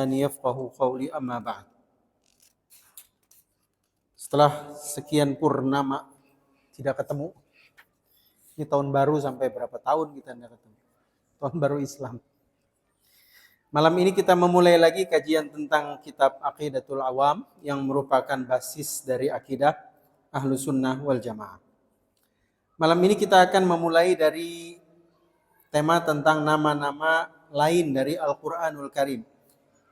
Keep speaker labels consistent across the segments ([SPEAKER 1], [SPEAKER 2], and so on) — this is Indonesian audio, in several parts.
[SPEAKER 1] yafqahu qawli amma ba'd. Setelah sekian purnama tidak ketemu, ini tahun baru sampai berapa tahun kita tidak ketemu. Tahun baru Islam. Malam ini kita memulai lagi kajian tentang kitab Aqidatul Awam yang merupakan basis dari akidah Ahlus Sunnah wal Jamaah. Malam ini kita akan memulai dari tema tentang nama-nama lain dari Al-Quranul Karim.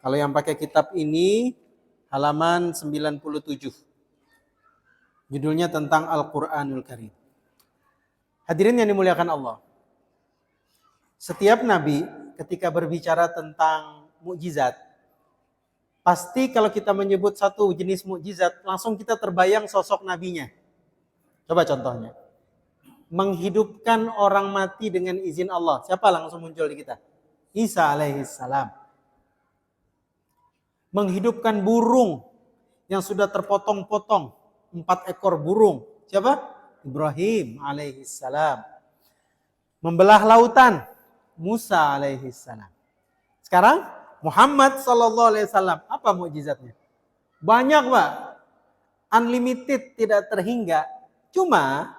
[SPEAKER 1] Kalau yang pakai kitab ini halaman 97. Judulnya tentang Al-Quranul Karim. Hadirin yang dimuliakan Allah. Setiap nabi ketika berbicara tentang mukjizat, pasti kalau kita menyebut satu jenis mukjizat, langsung kita terbayang sosok nabinya. Coba contohnya. Menghidupkan orang mati dengan izin Allah. Siapa langsung muncul di kita? Isa alaihissalam. Menghidupkan burung yang sudah terpotong-potong. 4 ekor burung. Siapa? Ibrahim alaihissalam. Membelah lautan. Musa alaihissalam. Sekarang Muhammad sallallahu alaihi wasallam. Apa mukjizatnya? Banyak, Pak. Unlimited, tidak terhingga. Cuma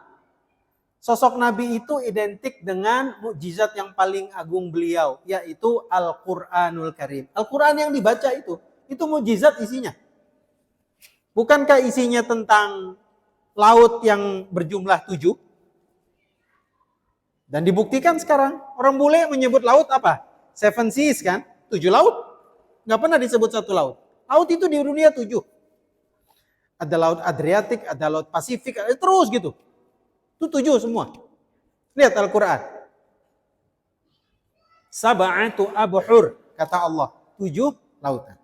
[SPEAKER 1] sosok Nabi itu identik dengan mukjizat yang paling agung beliau, yaitu Al-Quranul Karim. Al-Quran yang dibaca itu mukjizat isinya. Bukankah isinya tentang laut yang berjumlah 7? Dan dibuktikan sekarang, orang bule menyebut laut apa? 7 seas kan? 7 laut. Nggak pernah disebut satu laut. Laut itu di dunia 7. Ada laut Adriatik, ada laut Pasifik, terus gitu. Itu 7 semua. Lihat Al-Quran. Sab'atu abhur, kata Allah. 7 lautan.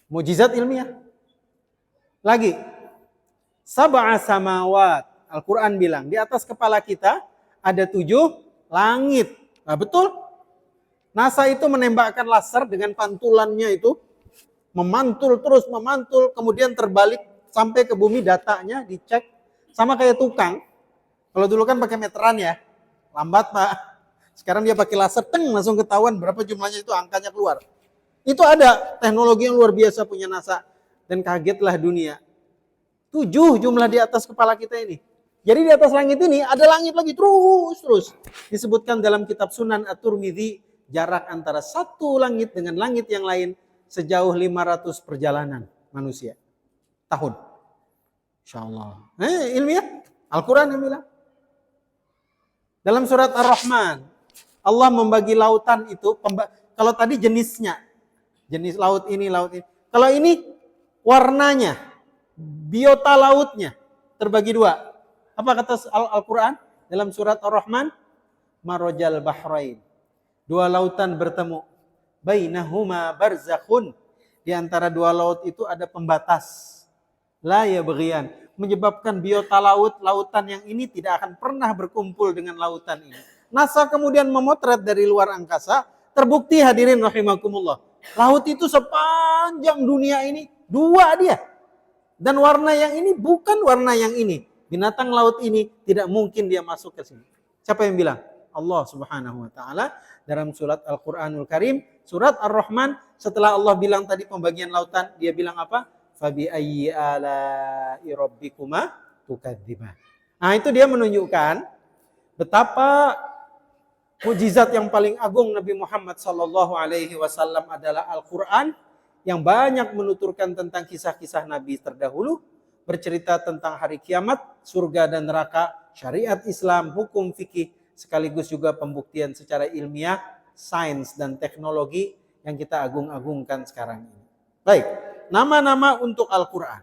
[SPEAKER 1] Mukjizat ilmiah. Lagi. Sab'a samawat. Al-Quran bilang, di atas kepala kita ada 7 langit. Nah, betul. NASA itu menembakkan laser dengan pantulannya itu. Memantul terus, memantul. Kemudian terbalik sampai ke bumi, datanya dicek. Sama kayak tukang. Kalau dulu kan pakai meteran ya. Lambat, Pak. Sekarang dia pakai laser, langsung ketahuan berapa jumlahnya, itu angkanya keluar. Itu ada teknologi yang luar biasa punya NASA. Dan kagetlah dunia. 7 jumlah di atas kepala kita ini. Jadi di atas langit ini ada langit lagi terus. Disebutkan dalam kitab Sunan At-Tirmidzi, jarak antara satu langit dengan langit yang lain sejauh 500 perjalanan manusia. Tahun. InsyaAllah. Ilmiah. Al-Quran yang bilang. Dalam surat Ar-Rahman, Allah membagi lautan itu. Kalau tadi jenisnya. Jenis laut ini, laut ini. Kalau ini warnanya. Biota lautnya. Terbagi 2. Apa kata Al-Quran? Dalam surat Ar-Rahman. Marojal bahrain. 2 lautan bertemu. Bainahuma barzakhun. Di antara 2 laut itu ada pembatas. La yabghiyan, menyebabkan biota lautan yang ini tidak akan pernah berkumpul dengan lautan ini. NASA kemudian memotret dari luar angkasa, terbukti hadirin rahimakumullah. Laut itu sepanjang dunia ini 2 dia. Dan warna yang ini bukan warna yang ini. Binatang laut ini tidak mungkin dia masuk ke sini. Siapa yang bilang? Allah Subhanahu wa taala dalam surat Al-Quranul Karim, surat Ar-Rahman, setelah Allah bilang tadi pembagian lautan, dia bilang apa? Fabi ayyi ala'i rabbikuma tukadziban. Nah, itu dia menunjukkan betapa mukjizat yang paling agung Nabi Muhammad sallallahu alaihi wasallam adalah Al-Qur'an yang banyak menuturkan tentang kisah-kisah nabi terdahulu, bercerita tentang hari kiamat, surga dan neraka, syariat Islam, hukum fikih, sekaligus juga pembuktian secara ilmiah, sains dan teknologi yang kita agung-agungkan sekarang ini. Baik. Nama-nama untuk Al-Quran.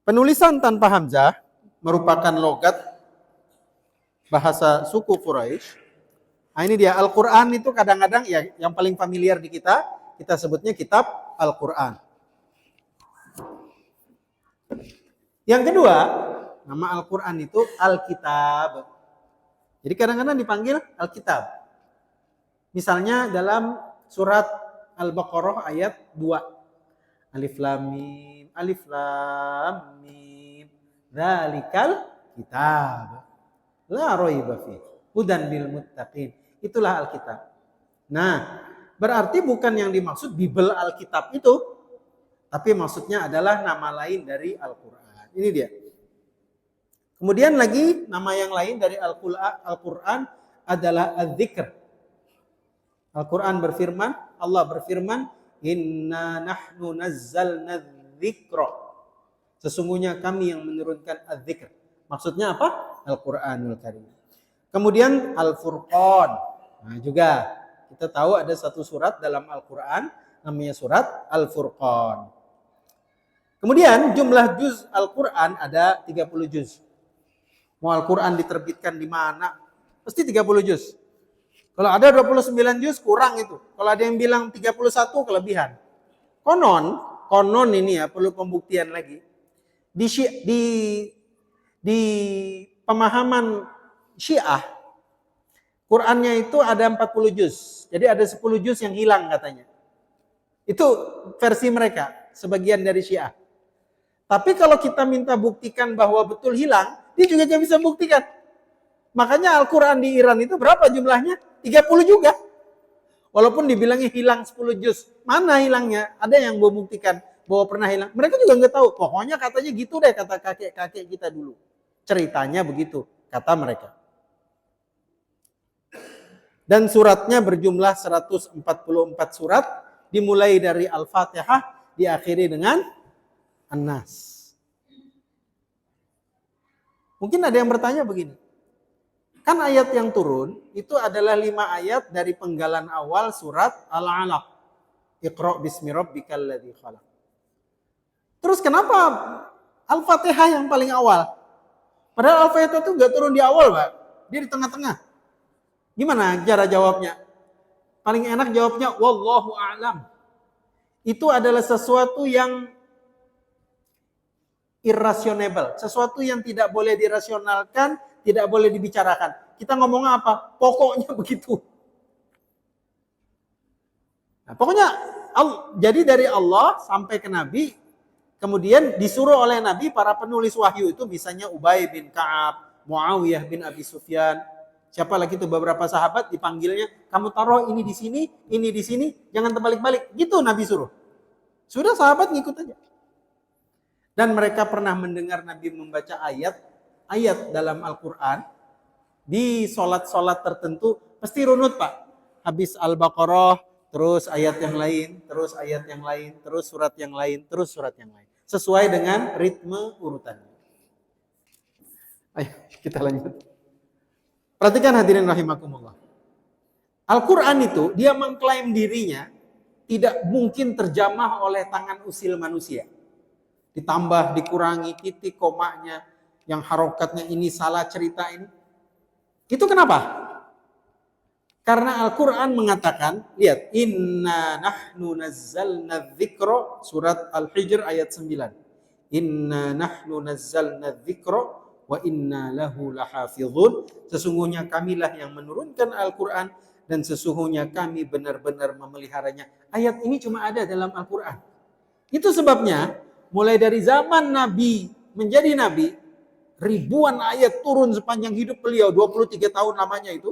[SPEAKER 1] Penulisan tanpa hamzah merupakan logat bahasa suku Quraisy. Nah, ini dia Al-Quran itu kadang-kadang ya yang paling familiar di kita sebutnya kitab Al-Quran. Yang kedua, nama Al-Quran itu Al-Kitab. Jadi kadang-kadang dipanggil Al-Kitab. Misalnya dalam surat Al-Baqarah ayat 2. Alif Lam Mim, Alif Lam Mim. Dzalikal kitab. La raiba fihi. Hudan lil muttaqin. Itulah Alkitab. Nah, berarti bukan yang dimaksud Bible Alkitab itu, tapi maksudnya adalah nama lain dari Al-Quran. Ini dia. Kemudian lagi nama yang lain dari Al-Quran adalah Az-Zikr. Al-Quran berfirman, Allah berfirman, Inna nahnu nazzalna dzikra. Sesungguhnya kami yang menurunkan Az-Zikr. Maksudnya apa? Al-Quranul Karim. Kemudian Al-Furqan. Nah juga kita tahu ada satu surat dalam Al-Quran namanya surat Al-Furqan. Kemudian jumlah juz Al-Quran ada 30 juz. Mau Al-Quran diterbitkan di mana? Pasti 30 juz. Kalau ada 29 juz kurang itu. Kalau ada yang bilang 31 kelebihan. Konon ini ya perlu pembuktian lagi. Di pemahaman Syiah, Qurannya itu ada 40 juz. Jadi ada 10 juz yang hilang katanya. Itu versi mereka, sebagian dari Syiah. Tapi kalau kita minta buktikan bahwa betul hilang, dia juga tidak bisa buktikan. Makanya Al-Quran di Iran itu berapa jumlahnya? 30 juga. Walaupun dibilangnya hilang 10 juz. Mana hilangnya? Ada yang mau buktikan bahwa pernah hilang. Mereka juga nggak tahu. Pokoknya katanya gitu deh kata kakek-kakek kita dulu. Ceritanya begitu, kata mereka. Dan suratnya berjumlah 144 surat. Dimulai dari Al-Fatihah, diakhiri dengan An-Nas. Mungkin ada yang bertanya begini. Kan ayat yang turun itu adalah 5 ayat dari penggalan awal surat Al-Alaq. Iqra' bismi rabbikal ladzi khalaq. Terus kenapa Al-Fatihah yang paling awal? Padahal Al-Fatihah itu enggak turun di awal, Pak. Dia di tengah-tengah. Gimana cara jawabnya? Paling enak jawabnya wallahu a'lam. Itu adalah sesuatu yang irrasional, sesuatu yang tidak boleh dirasionalkan, tidak boleh dibicarakan. Kita ngomong apa? Pokoknya begitu. Nah, pokoknya jadi dari Allah sampai ke Nabi, kemudian disuruh oleh Nabi para penulis wahyu itu, misalnya Ubay bin Ka'ab, Muawiyah bin Abi Sufyan, siapa lagi itu beberapa sahabat dipanggilnya, kamu taruh ini di sini, jangan terbalik-balik. Gitu Nabi suruh. Sudah sahabat ngikut aja. Dan mereka pernah mendengar Nabi membaca ayat dalam Al-Quran. Di sholat-sholat tertentu, pasti runut Pak. Habis Al-Baqarah, terus ayat yang lain, terus ayat yang lain, terus surat yang lain, terus surat yang lain. Sesuai dengan ritme urutannya. Ayo kita lanjut. Perhatikan hadirin rahimakumullah. Al-Quran itu, dia mengklaim dirinya tidak mungkin terjamah oleh tangan usil manusia. Ditambah, dikurangi titik, komanya, yang harokatnya ini salah cerita ini. Itu kenapa? Karena Al-Quran mengatakan, lihat, Inna nahnu nazzalna dzikra, surat Al-Hijr ayat 9. Inna nahnu nazzalna dzikra wa inna lahu lahafizun. Sesungguhnya kamilah yang menurunkan Al-Quran dan sesungguhnya kami benar-benar memeliharanya. Ayat ini cuma ada dalam Al-Quran. Itu sebabnya mulai dari zaman Nabi menjadi Nabi, ribuan ayat turun sepanjang hidup beliau, 23 tahun lamanya itu.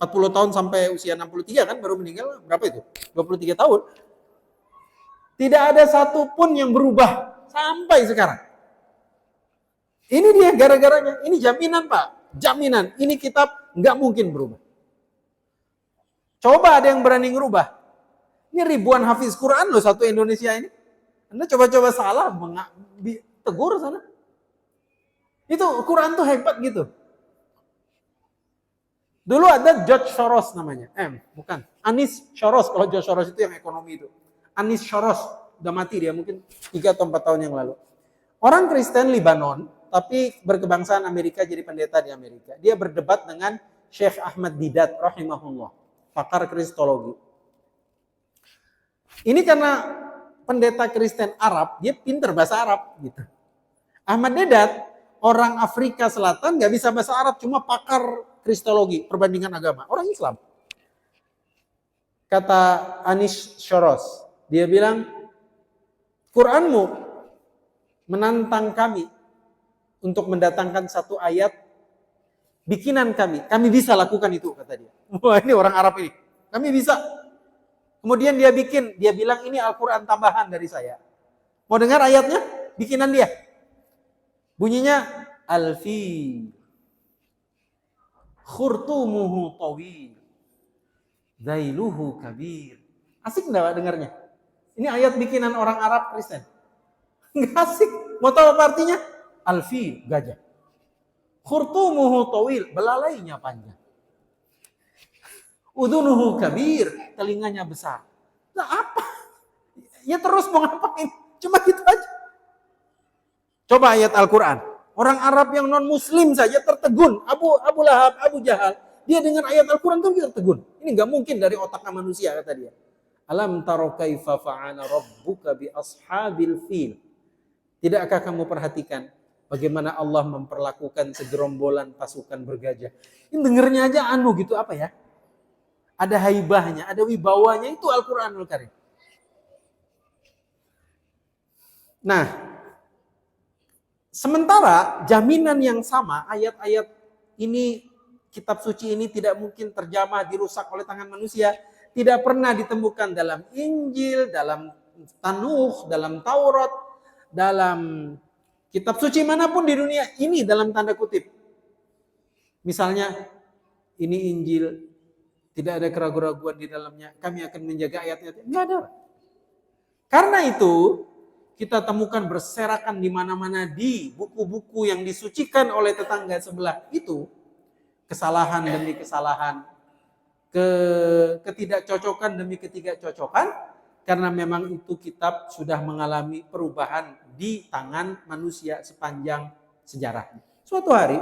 [SPEAKER 1] 40 tahun sampai usia 63 kan baru meninggal, berapa itu? 23 tahun. Tidak ada satupun yang berubah sampai sekarang. Ini dia gara-garanya, ini jaminan Pak, jaminan. Ini kitab nggak mungkin berubah. Coba ada yang berani ngerubah. Ini ribuan hafiz Quran loh satu Indonesia ini. Anda coba-coba salah, tegur sana. Itu Quran tuh hebat gitu. Dulu ada George Soros namanya. Bukan. Anis Soros. Kalau George Soros itu yang ekonomi itu. Anis Soros. Udah mati dia mungkin 3 atau 4 tahun yang lalu. Orang Kristen Libanon, tapi berkebangsaan Amerika, jadi pendeta di Amerika. Dia berdebat dengan Syekh Ahmad Didat rahimahullah. Pakar kristologi. Ini karena pendeta Kristen Arab, dia pinter bahasa Arab gitu. Ahmad Dedat, orang Afrika Selatan, nggak bisa bahasa Arab, cuma pakar kristologi, perbandingan agama, orang Islam. Kata Anis Soros, dia bilang, Quranmu menantang kami untuk mendatangkan satu ayat bikinan kami bisa lakukan itu, kata dia. Wah, ini orang Arab ini, kami bisa. Kemudian dia bilang ini Al-Quran tambahan dari saya. Mau dengar ayatnya? Bikinan dia. Bunyinya Al-Fil. Khurtumuhu tawil. Zailuhu kabir. Asik enggak dengarnya? Ini ayat bikinan orang Arab Kristen. Enggak asik. Mau tahu apa artinya? Al-Fil, gajah. Khurtumuhu tawil, belalainya panjang. Udunuhu kabir, telinganya besar. Nah apa? Ya terus mau ngapain? Cuma gitu aja. Coba ayat Al-Quran. Orang Arab yang non-Muslim saja tertegun. Abu Lahab, Abu Jahal. Dia dengan ayat Al-Quran itu tertegun. Ini nggak mungkin dari otaknya manusia, kata dia. Alam taro kaifa fa'ala rabbuka bi ashabil fil. Tidakkah kamu perhatikan bagaimana Allah memperlakukan segerombolan pasukan bergajah? Ini dengernya aja gitu apa ya? Ada haibahnya, ada wibawanya, itu Al-Quranul Karim. Nah, sementara jaminan yang sama, ayat-ayat ini, kitab suci ini tidak mungkin terjamah, dirusak oleh tangan manusia. Tidak pernah ditemukan dalam Injil, dalam Tanuh, dalam Taurat, dalam kitab suci manapun di dunia ini dalam tanda kutip. Misalnya, ini Injil, tidak ada keraguan-keraguan di dalamnya. Kami akan menjaga ayat-ayat. Enggak ada. Karena itu, kita temukan berserakan di mana-mana di buku-buku yang disucikan oleh tetangga sebelah itu. Kesalahan demi kesalahan. Ketidakcocokan demi ketidakcocokan. Karena memang itu kitab sudah mengalami perubahan di tangan manusia sepanjang sejarahnya. Suatu hari,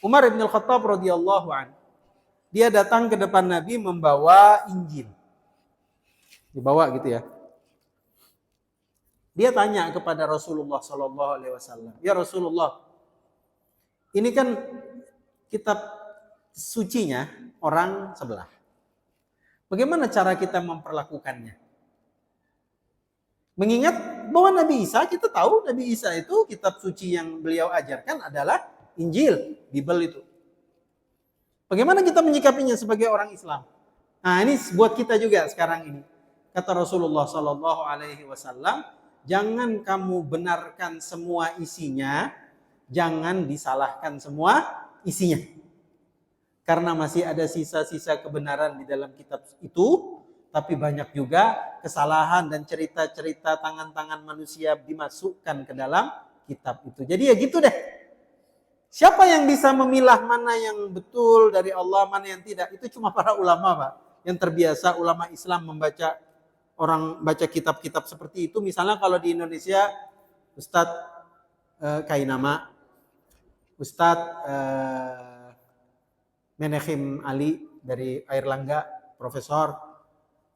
[SPEAKER 1] Umar bin Al-Khattab radhiyallahu anhu, dia datang ke depan Nabi membawa Injil. Dibawa gitu ya. Dia tanya kepada Rasulullah Sallallahu Alaihi Wasallam, ya Rasulullah, ini kan kitab sucinya orang sebelah. Bagaimana cara kita memperlakukannya? Mengingat bahwa Nabi Isa, kita tahu Nabi Isa itu kitab suci yang beliau ajarkan adalah Injil, Bible itu. Bagaimana kita menyikapinya sebagai orang Islam? Nah, ini buat kita juga sekarang ini. Kata Rasulullah Sallallahu Alaihi Wasallam, jangan kamu benarkan semua isinya, jangan disalahkan semua isinya. Karena masih ada sisa-sisa kebenaran di dalam kitab itu, tapi banyak juga kesalahan dan cerita-cerita tangan-tangan manusia dimasukkan ke dalam kitab itu. Jadi ya gitu deh. Siapa yang bisa memilah mana yang betul dari Allah, mana yang tidak? Itu cuma para ulama, Pak. Yang terbiasa ulama Islam baca kitab-kitab seperti itu. Misalnya kalau di Indonesia, Ustadz Kainama, Ustadz Menachem Ali dari Airlangga, Profesor,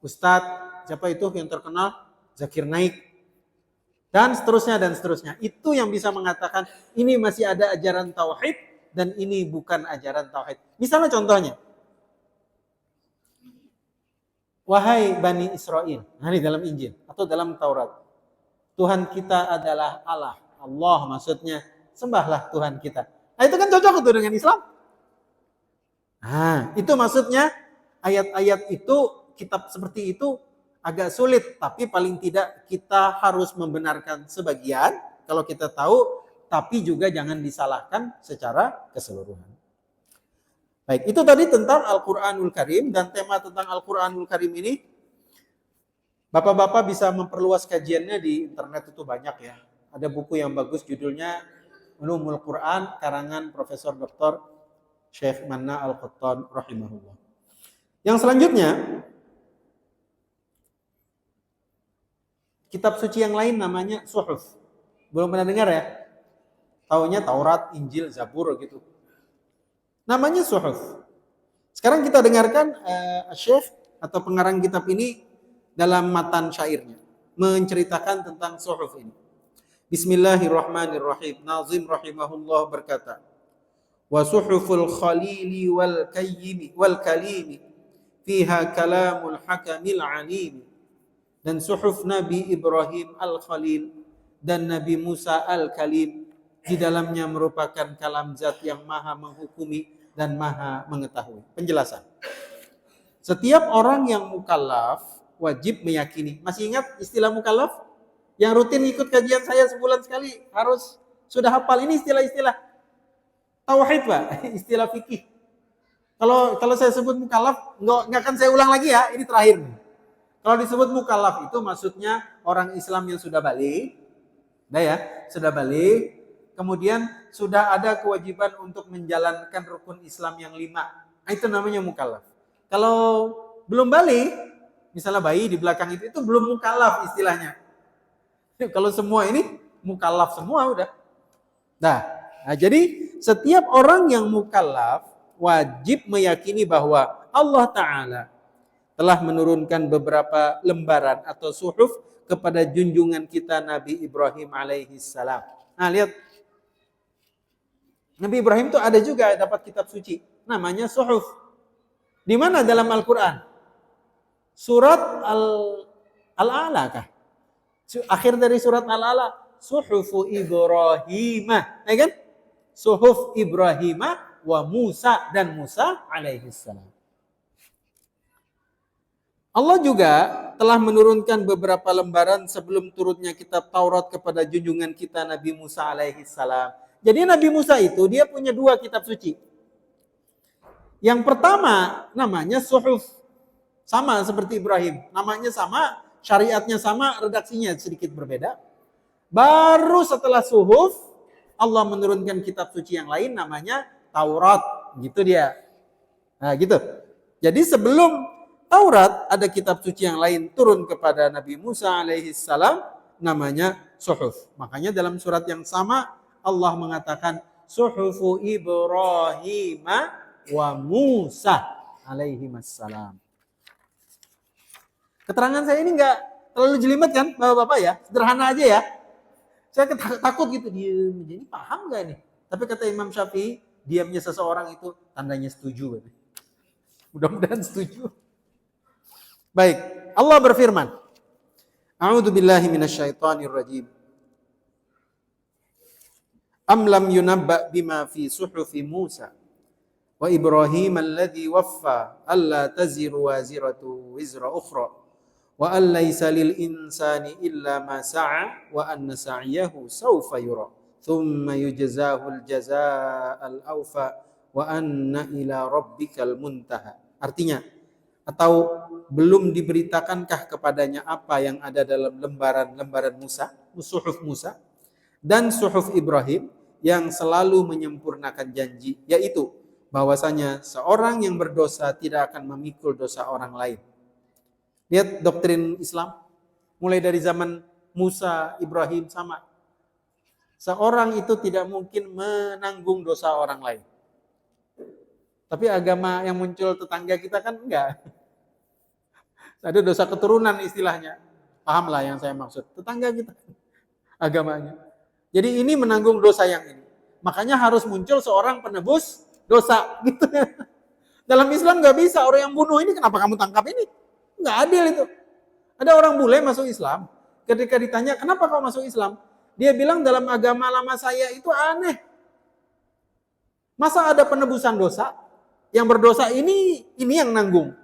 [SPEAKER 1] Ustadz siapa itu yang terkenal? Zakir Naik. Dan seterusnya dan seterusnya. Itu yang bisa mengatakan ini masih ada ajaran tauhid dan ini bukan ajaran tauhid. Misalnya contohnya, wahai Bani Israel, nah ini dalam Injil atau dalam Taurat, Tuhan kita adalah Allah. Allah maksudnya sembahlah Tuhan kita. Nah itu kan cocok itu dengan Islam. Nah itu maksudnya ayat-ayat itu, kitab seperti itu agak sulit, tapi paling tidak kita harus membenarkan sebagian kalau kita tahu, tapi juga jangan disalahkan secara keseluruhan. Baik, itu tadi tentang Al-Quranul Karim, dan tema tentang Al-Quranul Karim ini Bapak-bapak bisa memperluas kajiannya di internet, itu banyak ya. Ada buku yang bagus judulnya Ulumul Quran karangan Profesor Dr. Syekh Manna Al-Qattan rahimahullah. Yang selanjutnya, kitab suci yang lain namanya Suhuf. Belum pernah dengar ya? Taunya Taurat, Injil, Zabur gitu. Namanya Suhuf. Sekarang kita dengarkan Syekh atau pengarang kitab ini dalam matan syairnya menceritakan tentang Suhuf ini. Bismillahirrahmanirrahim. Nazim rahimahullah berkata, wa suhuful khalili wal kayyimi wal kalimi fiha kalamul hakamil alimi. Dan suhuf Nabi Ibrahim Al-Khalil dan Nabi Musa Al-Kalim di dalamnya merupakan kalam zat yang maha menghukumi dan maha mengetahui. Penjelasan. Setiap orang yang mukallaf wajib meyakini. Masih ingat istilah mukallaf? Yang rutin ikut kajian saya sebulan sekali harus sudah hafal ini istilah-istilah tauhid, Pak, istilah fikih. Kalau saya sebut mukallaf, nggak akan saya ulang lagi ya, ini terakhir. Kalau disebut mukallaf itu maksudnya orang Islam yang sudah balik, sudah balik, kemudian sudah ada kewajiban untuk menjalankan rukun Islam yang 5. Itu namanya mukallaf. Kalau belum balik, misalnya bayi di belakang itu belum mukallaf istilahnya. Kalau semua ini mukallaf semua udah. Nah, jadi setiap orang yang mukallaf wajib meyakini bahwa Allah Ta'ala telah menurunkan beberapa lembaran atau suhuf kepada junjungan kita Nabi Ibrahim alaihi salam. Nah, lihat. Nabi Ibrahim itu ada juga dapat kitab suci. Namanya suhuf. Di mana dalam Al-Quran? Surat Al-A'la kah? Akhir dari surat Al-A'la. Suhufu Ibrahimah. Ya kan? Suhuf Ibrahimah wa Musa dan Musa alaihi salam. Allah juga telah menurunkan beberapa lembaran sebelum turunnya kitab Taurat kepada junjungan kita Nabi Musa alaihi salam. Jadi Nabi Musa itu dia punya 2 kitab suci. Yang pertama namanya suhuf. Sama seperti Ibrahim. Namanya sama, syariatnya sama, redaksinya sedikit berbeda. Baru setelah suhuf, Allah menurunkan kitab suci yang lain namanya Taurat. Gitu dia. Nah gitu. Jadi sebelum Taurat ada kitab suci yang lain turun kepada Nabi Musa alaihi salam namanya suhuf. Makanya dalam surat yang sama Allah mengatakan suhufu Ibrahim wa Musa alaihi salam. Keterangan saya ini enggak terlalu jelimet kan Bapak-bapak ya? Sederhana aja ya. Saya takut gitu dia jadi paham enggak ini? Tapi kata Imam Syafi'i, diamnya seseorang itu tandanya setuju. Mudah-mudahan setuju. Baik, Allah berfirman, A'udzu billahi minasyaitonir rajim. Am lam yunabba bima fi suhufi Musa wa Ibrahim alladhi waffa alla taziru waziratu wizra ukhra wa an laysa lil insani illa ma sa'a wa anna sa'yahu sawfa yura thumma yujzahu al jazaa al awfa wa anna ila rabbikal muntaha. Artinya, atau belum diberitakankah kepadanya apa yang ada dalam lembaran-lembaran Musa, suhuf Musa dan suhuf Ibrahim yang selalu menyempurnakan janji, yaitu bahwasanya seorang yang berdosa tidak akan memikul dosa orang lain. Lihat doktrin Islam mulai dari zaman Musa, Ibrahim sama. Seorang itu tidak mungkin menanggung dosa orang lain. Tapi agama yang muncul tetangga kita kan enggak. Ada dosa keturunan istilahnya. Pahamlah yang saya maksud. Tetangga kita. Agamanya. Jadi ini menanggung dosa yang ini. Makanya harus muncul seorang penebus dosa. Gitu. Dalam Islam enggak bisa. Orang yang bunuh ini kenapa kamu tangkap ini? Enggak adil itu. Ada orang bule masuk Islam. Ketika ditanya kenapa kau masuk Islam? Dia bilang dalam agama lama saya itu aneh. Masa ada penebusan dosa? Yang berdosa ini yang nanggung.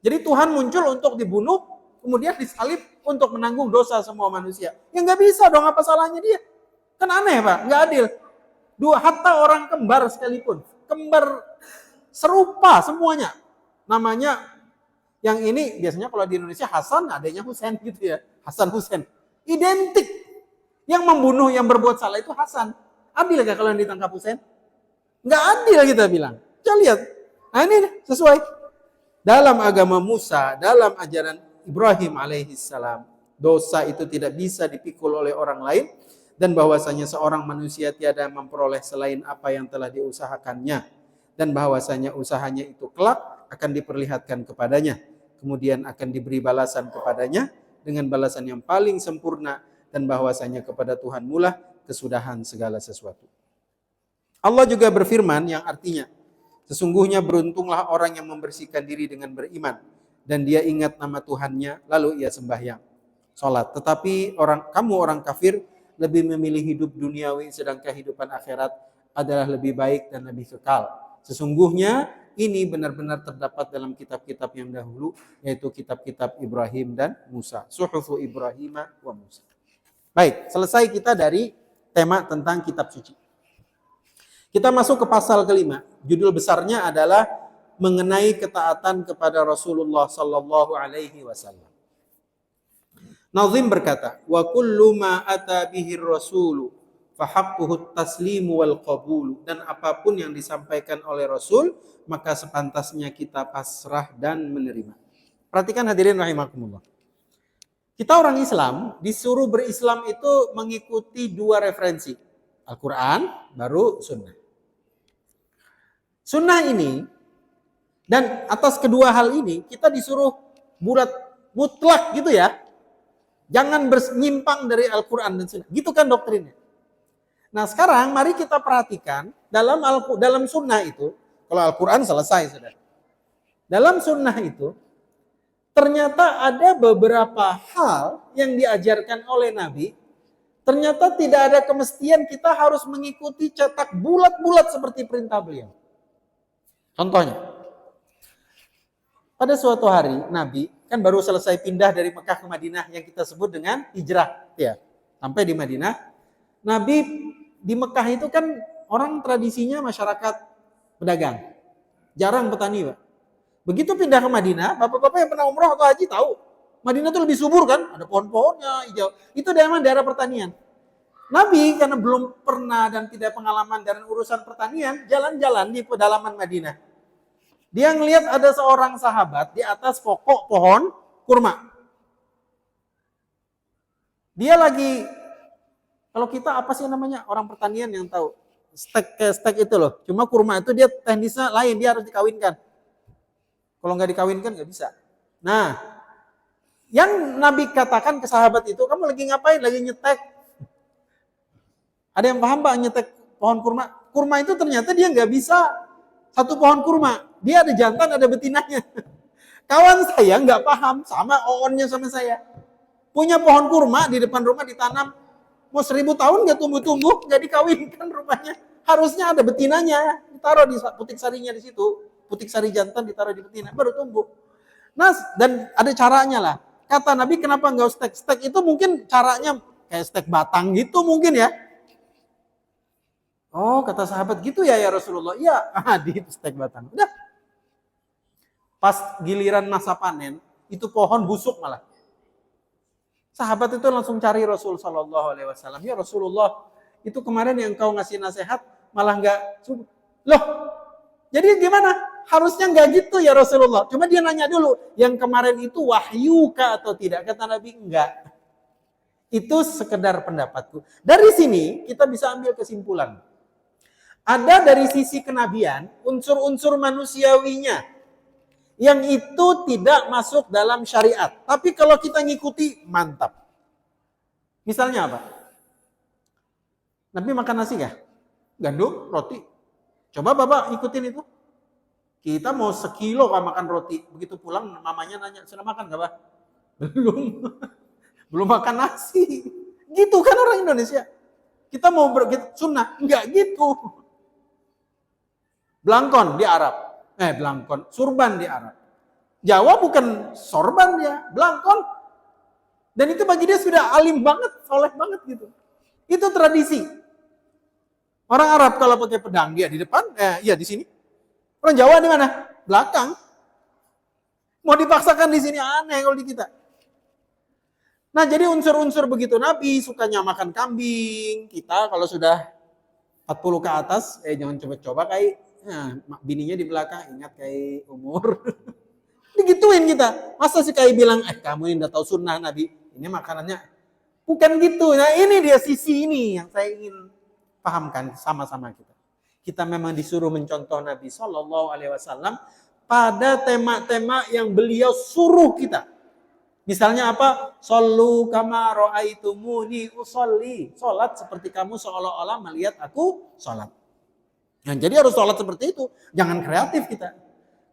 [SPEAKER 1] Jadi Tuhan muncul untuk dibunuh, kemudian disalib untuk menanggung dosa semua manusia. Ya nggak bisa dong, apa salahnya dia? Kan aneh Pak, nggak adil. Hatta orang kembar sekalipun, kembar serupa semuanya. Namanya yang ini biasanya kalau di Indonesia Hasan, adanya Husain gitu ya. Hasan Husain. Identik. Yang membunuh, yang berbuat salah itu Hasan. Adil nggak kalau yang ditangkap Husain? Nggak adil kita bilang. Coba lihat. Nah ini sesuai. Dalam agama Musa, dalam ajaran Ibrahim alaihissalam, dosa itu tidak bisa dipikul oleh orang lain dan bahwasanya seorang manusia tiada memperoleh selain apa yang telah diusahakannya dan bahwasanya usahanya itu kelak akan diperlihatkan kepadanya, kemudian akan diberi balasan kepadanya dengan balasan yang paling sempurna dan bahwasanya kepada Tuhan mula kesudahan segala sesuatu. Allah juga berfirman yang artinya, sesungguhnya beruntunglah orang yang membersihkan diri dengan beriman dan dia ingat nama Tuhannya lalu ia sembahyang, salat. Tetapi kamu orang kafir lebih memilih hidup duniawi sedangkan kehidupan akhirat adalah lebih baik dan lebih kekal. Sesungguhnya ini benar-benar terdapat dalam kitab-kitab yang dahulu, yaitu kitab-kitab Ibrahim dan Musa. Suhufu Ibrahim wa Musa. Baik, selesai kita dari tema tentang kitab suci. Kita masuk ke pasal kelima. Judul besarnya adalah mengenai ketaatan kepada Rasulullah sallallahu alaihi wasallam. Nazim berkata, wa kullu ma ata bihi rasulu fa haqquhu taslimu wal qabulu, dan apapun yang disampaikan oleh Rasul maka sepantasnya kita pasrah dan menerima. Perhatikan hadirin rahimakumullah. Kita orang Islam disuruh berislam itu mengikuti dua referensi. Al-Quran, baru sunnah. Sunnah ini, dan atas kedua hal ini kita disuruh bulat mutlak gitu ya. Jangan menyimpang dari Al-Quran dan sunnah. Gitu kan doktrinnya. Nah sekarang mari kita perhatikan dalam sunnah itu, kalau Al-Quran selesai sudah. Dalam sunnah itu, ternyata ada beberapa hal yang diajarkan oleh Nabi. Ternyata tidak ada kemestian kita harus mengikuti cetak bulat-bulat seperti perintah beliau. Contohnya, pada suatu hari Nabi kan baru selesai pindah dari Mekah ke Madinah yang kita sebut dengan hijrah, ya. Sampai di Madinah, Nabi di Mekah itu kan orang tradisinya masyarakat pedagang, jarang petani, Pak. Begitu pindah ke Madinah, bapak-bapak yang pernah umroh atau haji tahu, Madinah itu lebih subur kan, ada pohon-pohonnya hijau. Itu daerah pertanian. Nabi karena belum pernah dan tidak pengalaman dalam urusan pertanian, jalan-jalan di pedalaman Madinah. Dia ngelihat ada seorang sahabat di atas pokok pohon kurma. Dia lagi, kalau kita apa sih namanya orang pertanian yang tahu, stek itu loh. Cuma kurma itu dia teknisnya lain, dia harus dikawinkan. Kalau nggak dikawinkan nggak bisa. Nah, yang Nabi katakan ke sahabat itu, kamu lagi ngapain? Lagi nyetek. Ada yang paham Pak nyetek pohon kurma? Kurma itu ternyata dia nggak bisa satu pohon kurma. Dia ada jantan, ada betinanya. Kawan saya nggak paham, sama oonnya sama saya. Punya pohon kurma di depan rumah ditanam. Mau 1000 tahun nggak tumbuh-tumbuh, nggak dikawinkan rumahnya. Harusnya ada betinanya, ditaruh di putik sarinya di situ. Putik sari jantan ditaruh di betina, baru tumbuh. Nah, dan ada caranya lah. Kata Nabi, kenapa nggak stek? Stek itu mungkin caranya kayak stek batang gitu mungkin ya. Oh, kata sahabat gitu ya Rasulullah. Iya, di stek batang. Udah. Pas giliran masa panen, itu pohon busuk malah. Sahabat itu langsung cari Rasul Sallallahu Alaihi Wasallam. Ya Rasulullah, itu kemarin yang kau ngasih nasihat malah nggak. Loh, jadi gimana? Harusnya nggak gitu ya Rasulullah. Cuma dia nanya dulu, yang kemarin itu wahyu kah atau tidak? Kata Nabi, enggak. Itu sekedar pendapatku. Dari sini kita bisa ambil kesimpulan. Ada dari sisi kenabian, unsur-unsur manusiawinya yang itu tidak masuk dalam syariat. Tapi kalau kita ngikuti, mantap. Misalnya apa? Nabi makan nasi kah? Gandum, roti. Coba Bapak ikutin itu. Kita mau 1 kilo makan roti. Begitu pulang mamanya nanya, sudah makan gak Pak? Belum. Belum makan nasi. Gitu kan orang Indonesia. Kita mau sunnah. Enggak gitu. Blangkon di Arab. Surban di Arab. Jawa bukan sorban dia, blangkon. Dan itu bagi dia sudah alim banget, soleh banget gitu. Itu tradisi. Orang Arab kalau pakai pedang dia di depan, di sini. Orang Jawa di mana? Belakang. Mau dipaksakan di sini aneh kalau di kita. Nah, jadi unsur-unsur begitu Nabi sukanya makan kambing. Kita kalau sudah 40 ke atas, jangan coba-coba kayak bininya di belakang, ingat kayak umur. Digituin kita. Masa sih kayak bilang, kamu ini udah tahu sunnah Nabi. Ini makanannya. Bukan gitu. Nah ini dia sisi ini yang saya ingin pahamkan sama-sama kita. Kita memang disuruh mencontoh Nabi SAW pada tema-tema yang beliau suruh kita. Misalnya apa? Shollu kama ra'aitumuni usolli. Sholat seperti kamu seolah-olah melihat aku sholat. Nah, jadi harus sholat seperti itu. Jangan kreatif kita.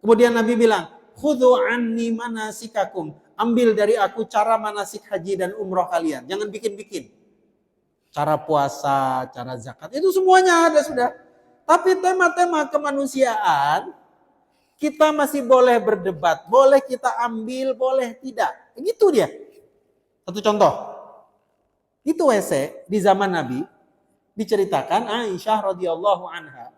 [SPEAKER 1] Kemudian Nabi bilang, khudhu anni manasikakum. Ambil dari aku cara manasik haji dan umroh kalian. Jangan bikin-bikin. Cara puasa, cara zakat. Itu semuanya ada sudah. Tapi tema-tema kemanusiaan, Kita masih boleh berdebat, boleh kita ambil, boleh tidak. Begitu dia. Satu contoh. Itu WC di zaman Nabi, diceritakan Aisyah radhiyallahu anha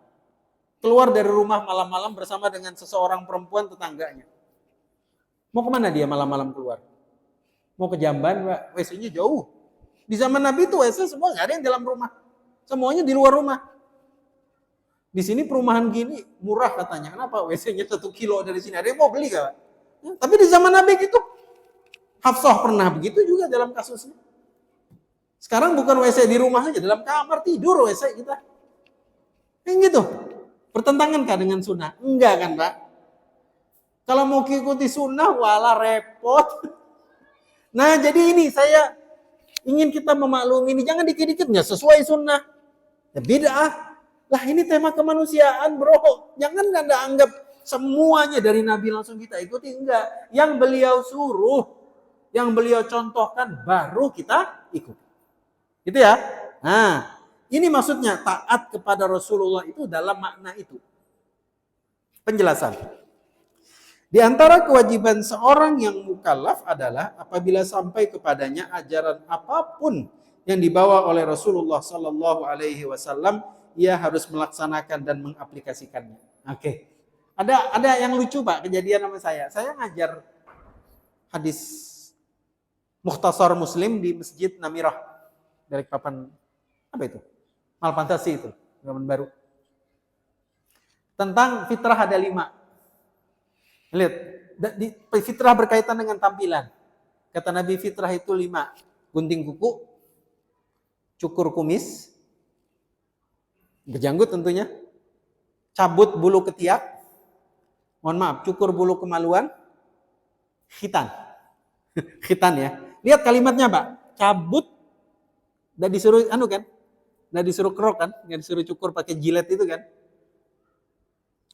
[SPEAKER 1] keluar dari rumah malam-malam bersama dengan seseorang perempuan tetangganya. Mau kemana dia malam-malam keluar? Mau ke Jamban, WC-nya jauh. Di zaman Nabi itu WC semua nggak ada yang dalam rumah. Semuanya di luar rumah. Di sini perumahan gini murah katanya. Kenapa? WC-nya 1 kilo dari sini. Ada yang mau beli gak? Ya, tapi di zaman Nabi gitu. Hafsah pernah begitu juga dalam kasusnya. Sekarang bukan WC di rumah saja, dalam kamar tidur WC kita. Yang gitu. Bertentangan kah dengan sunnah? Enggak kan, Pak? Kalau mau ikuti sunnah, walah repot. Nah, jadi ini saya ingin kita memaklumi ini. Jangan dikit-dikit nggak sesuai sunnah. Ya bid'ah. Lah ini tema kemanusiaan, bro. Jangan Anda anggap semuanya dari Nabi langsung kita ikuti. Enggak. Yang beliau suruh, yang beliau contohkan, baru kita ikuti. Gitu ya. Nah, ini maksudnya taat kepada Rasulullah itu dalam makna itu. Penjelasan. Di antara kewajiban seorang yang mukallaf adalah apabila sampai kepadanya ajaran apapun yang dibawa oleh Rasulullah Sallallahu Alaihi Wasallam, ia harus melaksanakan dan mengaplikasikannya. Oke. Ada yang lucu Pak kejadian sama saya. Saya ngajar hadis Mukhtasar Muslim di Masjid Namirah dari papan apa itu? Malfantasi itu, zaman baru. Tentang fitrah ada 5. Lihat, fitrah berkaitan dengan tampilan. Kata Nabi fitrah itu 5. Gunting kuku, cukur kumis, berjanggut tentunya, cabut bulu ketiak, mohon maaf, cukur bulu kemaluan, khitan. Khitan ya. Lihat kalimatnya Pak, cabut, dan disuruh kan, nggak disuruh kerok kan, nggak disuruh cukur pakai jilet itu kan.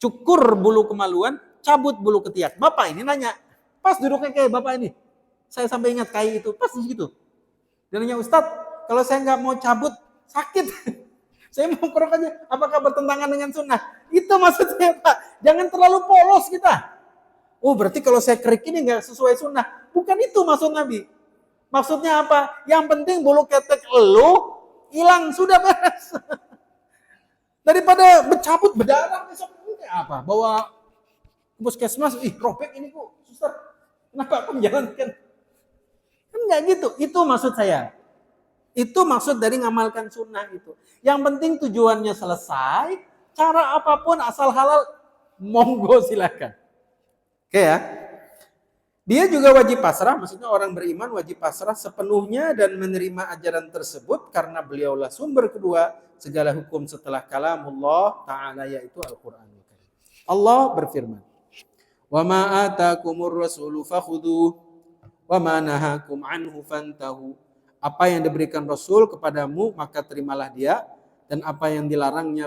[SPEAKER 1] Cukur bulu kemaluan, cabut bulu ketiak. Bapak ini nanya, pas duduknya kayak Bapak ini. Saya sampai ingat kayak itu, pas di situ. Dia nanya, Ustadz, kalau saya nggak mau cabut, sakit. Saya mau kerok aja, apakah bertentangan dengan sunnah? Itu maksudnya Pak, jangan terlalu polos kita. Oh berarti kalau saya kerik ini nggak sesuai sunnah. Bukan itu maksud Nabi. Maksudnya apa? Yang penting bulu ketek elu hilang, sudah beres. Daripada bercabut, berdarah, besok apa? Bawa puskesmas, robek ini kok, suster. Kenapa aku menjalankan? Kan nggak gitu. Itu maksud saya. Itu maksud dari ngamalkan sunnah itu. Yang penting tujuannya selesai, cara apapun asal halal, monggo silakan. Oke ya. Dia juga wajib pasrah, maksudnya orang beriman wajib pasrah sepenuhnya dan menerima ajaran tersebut karena beliaulah sumber kedua segala hukum setelah kalamullah Ta'ala yaitu Al-Quran. Allah berfirman, "Wa ma atakumur rasulu fakhudhuh wa ma nahakum anhu fantahu." Apa yang diberikan Rasul kepadamu maka terimalah dia, dan apa yang dilarangnya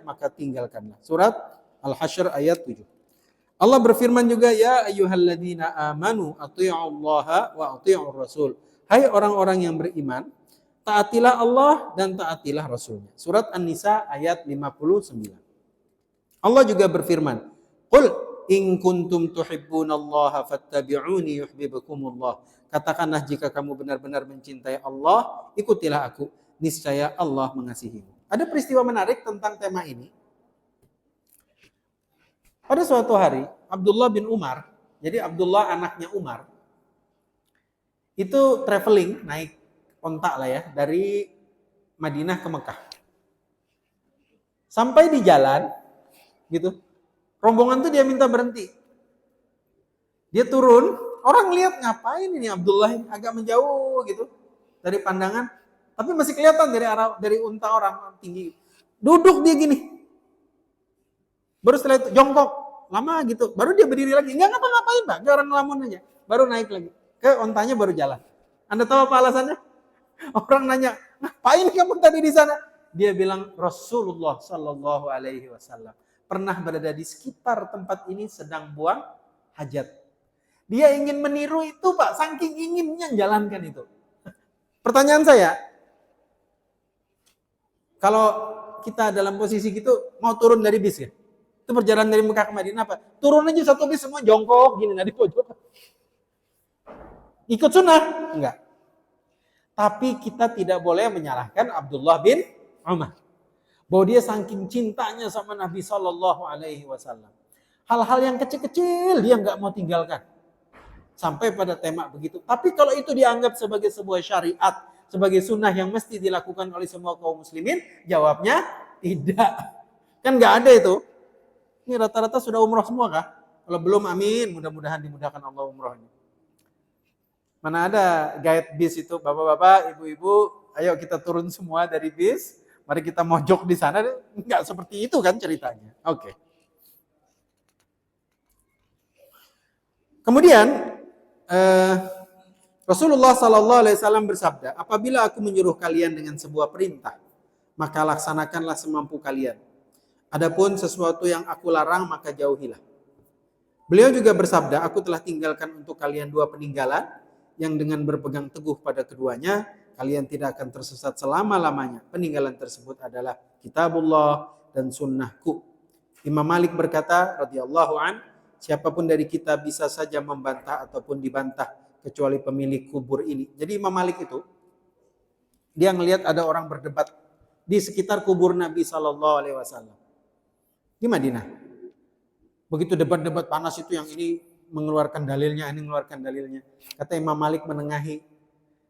[SPEAKER 1] maka tinggalkanlah. Surat Al-Hasyr ayat 7. Allah berfirman juga, ya ayyuhalladzina amanu athi'ullaha wa athi'ur rasul. Hai orang-orang yang beriman, taatilah Allah dan taatilah Rasulnya. Surat An-Nisa ayat 59. Allah juga berfirman, qul in kuntum tuhibbunallaha fattabi'uni yuhibbukumullah. Katakanlah jika kamu benar-benar mencintai Allah, ikutilah aku, niscaya Allah mengasihimu. Ada peristiwa menarik tentang tema ini. Pada suatu hari, Abdullah bin Umar, jadi Abdullah anaknya Umar, itu traveling, naik onta lah ya, dari Madinah ke Mekah. Sampai di jalan, gitu, rombongan tuh dia minta berhenti. Dia turun, orang lihat ngapain ini Abdullah ini agak menjauh gitu dari pandangan, tapi masih kelihatan dari unta orang tinggi. Duduk dia gini. Baru setelah itu jongkok, lama gitu. Baru dia berdiri lagi. Enggak ngapa-ngapain Pak, kayak orang ngelamun aja. Baru naik lagi. Ke ontanya baru jalan. Anda tahu apa alasannya? Orang nanya, ngapain kamu tadi di sana? Dia bilang Rasulullah Sallallahu Alaihi Wasallam pernah berada di sekitar tempat ini sedang buang hajat. Dia ingin meniru itu Pak, saking inginnya jalankan itu. Pertanyaan saya, kalau kita dalam posisi gitu mau turun dari bis ya? Itu perjalanan dari Mekah ke Madinah apa? Turun aja satu bis semua jongkok gini, nggak di pojok. Ikut sunnah? Enggak. Tapi kita tidak boleh menyalahkan Abdullah bin Umar. Bahwa dia saking cintanya sama Nabi Shallallahu Alaihi Wasallam. Hal-hal yang kecil-kecil dia nggak mau tinggalkan. Sampai pada tema begitu. Tapi kalau itu dianggap sebagai sebuah syariat, sebagai sunnah yang mesti dilakukan oleh semua kaum muslimin, jawabnya tidak. Kan nggak ada itu. Ini rata-rata sudah umroh semua kah? Kalau belum, amin. Mudah-mudahan dimudahkan Allah umrohnya. Mana ada guide bis itu, bapak-bapak, ibu-ibu, ayo kita turun semua dari bis, mari kita mojok di sana. Enggak seperti itu kan ceritanya. Oke. Kemudian Rasulullah Sallallahu Alaihi Wasallam bersabda, apabila aku menyuruh kalian dengan sebuah perintah, maka laksanakanlah semampu kalian. Adapun sesuatu yang aku larang, maka jauhilah. Beliau juga bersabda, aku telah tinggalkan untuk kalian dua peninggalan, yang dengan berpegang teguh pada keduanya, kalian tidak akan tersesat selama-lamanya. Peninggalan tersebut adalah kitabullah dan sunnahku. Imam Malik berkata, radhiyallahu an, siapapun dari kita bisa saja membantah ataupun dibantah, kecuali pemilik kubur ini. Jadi Imam Malik itu, dia ngelihat ada orang berdebat di sekitar kubur Nabi SAW di Madinah. Begitu debat-debat panas itu, yang ini mengeluarkan dalilnya, ini mengeluarkan dalilnya. Kata Imam Malik menengahi,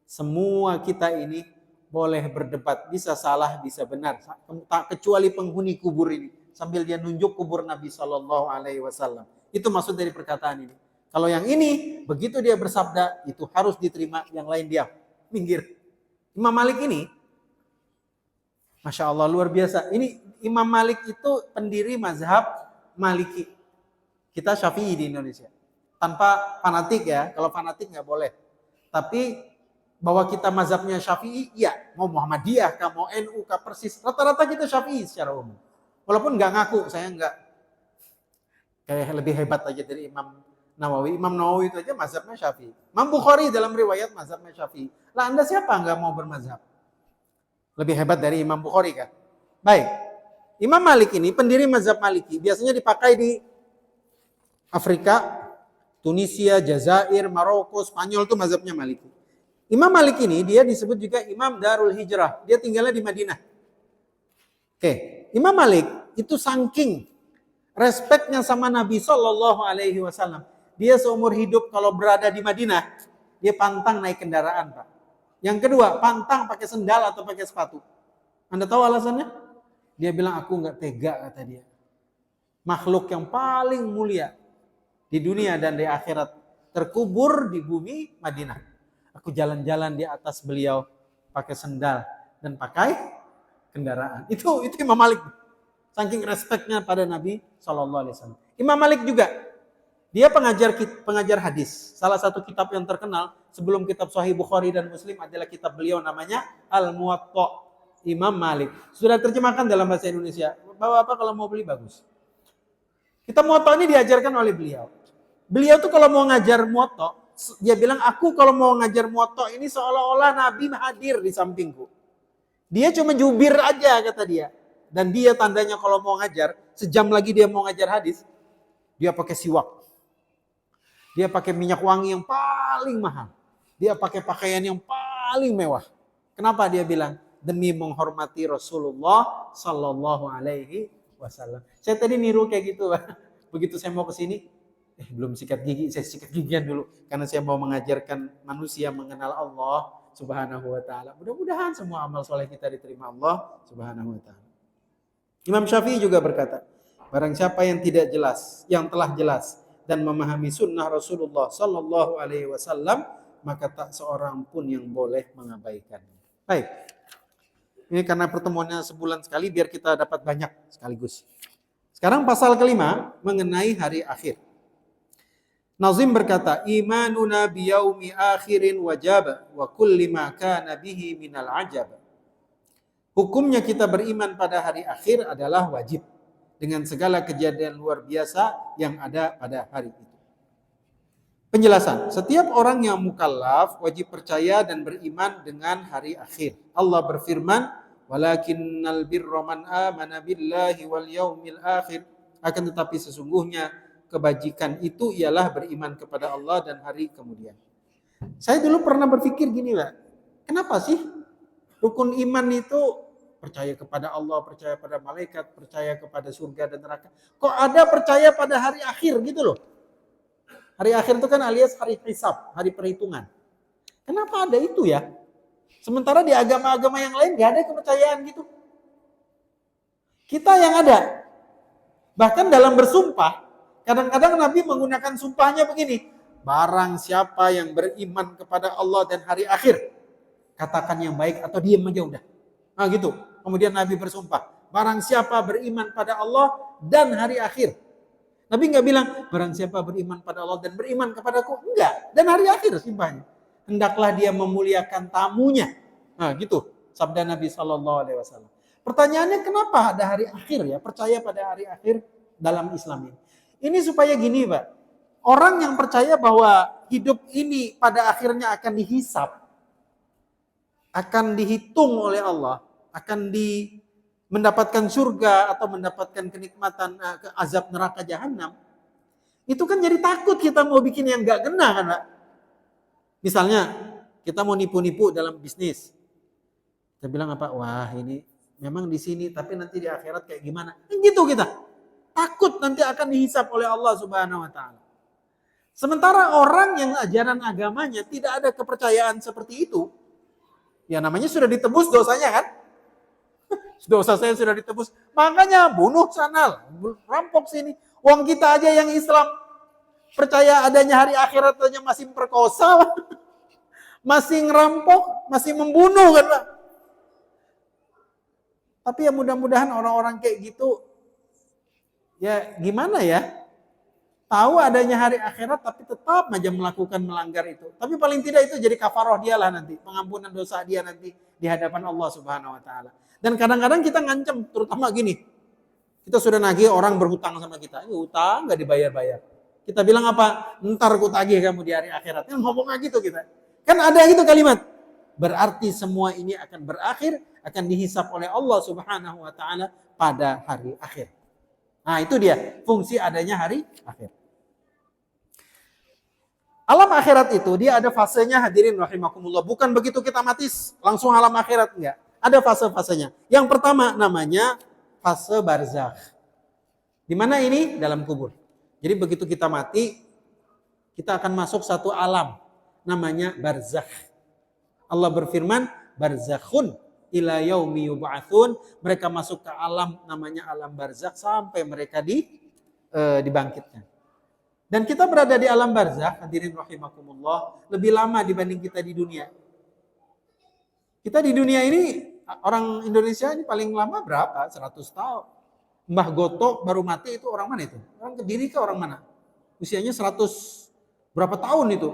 [SPEAKER 1] semua kita ini boleh berdebat, bisa salah, bisa benar, tak kecuali penghuni kubur ini. Sambil dia nunjuk kubur Nabi SAW. Itu maksud dari perkataan ini. Kalau yang ini, begitu dia bersabda, itu harus diterima, yang lain diam, minggir. Imam Malik ini, Masya Allah, luar biasa. Ini Imam Malik itu pendiri mazhab Maliki. Kita Syafi'i di Indonesia. Tanpa fanatik ya, kalau fanatik nggak boleh. Tapi bahwa kita mazhabnya Syafi'i, iya. Mau Muhammadiyah, mau NU, Persis. Rata-rata kita Syafi'i secara umum. Walaupun nggak ngaku, saya nggak kayak lebih hebat aja dari Imam Nawawi. Imam Nawawi itu aja mazhabnya Syafi'i. Imam Bukhari dalam riwayat mazhabnya Syafi'i. Lah Anda siapa nggak mau bermazhab? Lebih hebat dari Imam Bukhari kan? Baik. Imam Malik ini pendiri mazhab Maliki. Biasanya dipakai di Afrika, Tunisia, Jazair, Maroko, Spanyol itu mazhabnya Maliki. Imam Malik ini dia disebut juga Imam Darul Hijrah. Dia tinggalnya di Madinah. Oke, Imam Malik itu saking respeknya sama Nabi Shallallahu Alaihi Wasallam. Dia seumur hidup kalau berada di Madinah, dia pantang naik kendaraan, Pak. Yang kedua, pantang pakai sendal atau pakai sepatu. Anda tahu alasannya? Dia bilang, aku nggak tega, kata dia. Makhluk yang paling mulia di dunia dan di akhirat terkubur di bumi Madinah. Aku jalan-jalan di atas beliau pakai sendal dan pakai kendaraan. Itu Imam Malik. Saking respeknya pada Nabi SAW. Imam Malik juga, dia pengajar hadis. Salah satu kitab yang terkenal sebelum kitab Sahih Bukhari dan Muslim adalah kitab beliau namanya Al-Muwatta Imam Malik. Sudah terjemahkan dalam bahasa Indonesia. Bapak kalau mau beli bagus. Kitab Muwatta ini diajarkan oleh beliau. Beliau tuh kalau mau ngajar Muwatta, dia bilang, aku kalau mau ngajar Muwatta ini seolah-olah Nabi hadir di sampingku. Dia cuma jubir aja, kata dia. Dan dia tandanya kalau mau ngajar, sejam lagi dia mau ngajar hadis, dia pakai siwak. Dia pakai minyak wangi yang paling mahal. Dia pakai pakaian yang paling mewah. Kenapa dia bilang? Demi menghormati Rasulullah Sallallahu Alaihi Wasallam. Saya tadi niru kayak gitu. Begitu saya mau ke sini, belum sikat gigi, saya sikat gigian dulu. Karena saya mau mengajarkan manusia mengenal Allah Subhanahu Wa Ta'ala. Mudah-mudahan semua amal soleh kita diterima Allah Subhanahu Wa Ta'ala. Imam Syafi'i juga berkata, barang siapa yang tidak jelas, yang telah jelas dan memahami sunnah Rasulullah Sallallahu Alaihi Wasallam, maka tak seorang pun yang boleh mengabaikannya. Baik, ini karena pertemuannya sebulan sekali, biar kita dapat banyak sekaligus. Sekarang pasal kelima mengenai hari akhir. Nazim berkata, imanuna biyaumi akhirin wajib wa kulli ma kana bihi minal ajab. Hukumnya kita beriman pada hari akhir adalah wajib dengan segala kejadian luar biasa yang ada pada hari itu. Penjelasan, setiap orang yang mukallaf wajib percaya dan beriman dengan hari akhir. Allah berfirman, walakinnal birra man amana billahi wal yaumil akhir Akan tetapi sesungguhnya kebajikan itu ialah beriman kepada Allah dan hari kemudian. Saya dulu pernah berpikir gini, Pak. Kenapa sih rukun iman itu percaya kepada Allah, percaya pada malaikat, percaya kepada surga dan neraka. Kok ada percaya pada hari akhir gitu loh. Hari akhir itu kan alias hari hisab, hari perhitungan. Kenapa ada itu ya? Sementara di agama-agama yang lain gak ada kepercayaan gitu. Kita yang ada. Bahkan dalam bersumpah, kadang-kadang Nabi menggunakan sumpahnya begini. Barang siapa yang beriman kepada Allah dan hari akhir, katakan yang baik atau diam aja udah. Nah gitu. Kemudian Nabi bersumpah. Barang siapa beriman pada Allah dan hari akhir. Nabi nggak bilang, barang siapa beriman pada Allah dan beriman kepadaku. Enggak. Dan hari akhir sumpahnya. Hendaklah dia memuliakan tamunya. Nah gitu. Sabda Nabi SAW. Pertanyaannya kenapa ada hari akhir ya? Percaya pada hari akhir dalam Islam ini. Ini supaya gini Pak. Orang yang percaya bahwa hidup ini pada akhirnya akan dihisap. Akan dihitung oleh Allah. Akan mendapatkan surga atau mendapatkan kenikmatan azab neraka jahanam. Itu kan jadi takut kita mau bikin yang gak kena kan Pak. Misalnya kita mau nipu-nipu dalam bisnis. Kita bilang apa? Wah ini memang di sini tapi nanti di akhirat kayak gimana? Gitu kita. Takut nanti akan dihisap oleh Allah Subhanahu wa taala. Sementara orang yang ajaran agamanya tidak ada kepercayaan seperti itu. Ya namanya sudah ditebus dosanya kan? Dosa saya sudah ditebus. Makanya bunuh sana, rampok sini. Uang kita aja yang Islam percaya adanya hari akhirat aja masih memperkosa, masih ngerampok, masih membunuh kan Pak. Tapi ya mudah-mudahan orang-orang kayak gitu, ya gimana ya, tahu adanya hari akhirat tapi tetap aja melakukan melanggar itu. Tapi paling tidak itu jadi kafaroh dia lah nanti, pengampunan dosa dia nanti di hadapan Allah Subhanahu Wa Taala. Dan kadang-kadang kita ngancam, terutama gini, kita sudah nagih orang berhutang sama kita, ini hutang nggak dibayar-bayar. Kita bilang apa? Ntar ku tagih kamu di hari akhirat. Yang ngomongnya gitu kita. Kan ada gitu kalimat. Berarti semua ini akan berakhir, akan dihisap oleh Allah Subhanahu wa taala pada hari akhir. Nah, itu dia fungsi adanya hari akhir. Alam akhirat itu dia ada fasenya hadirin rahimakumullah. Bukan begitu kita mati langsung alam akhirat enggak. Ada fase-fasenya. Yang pertama namanya fase barzakh. Di mana ini? Dalam kubur. Jadi begitu kita mati, kita akan masuk satu alam. Namanya barzakh. Allah berfirman, barzakhun ila yaumi yub'atsun. Mereka masuk ke alam namanya alam barzakh sampai mereka dibangkitkan. Dan kita berada di alam barzakh, hadirin rahimakumullah, lebih lama dibanding kita di dunia. Kita di dunia ini, orang Indonesia ini paling lama berapa? 100 tahun. Mbah Goto baru mati itu orang mana itu? Orang Kediri ke orang mana? Usianya 100 berapa tahun itu?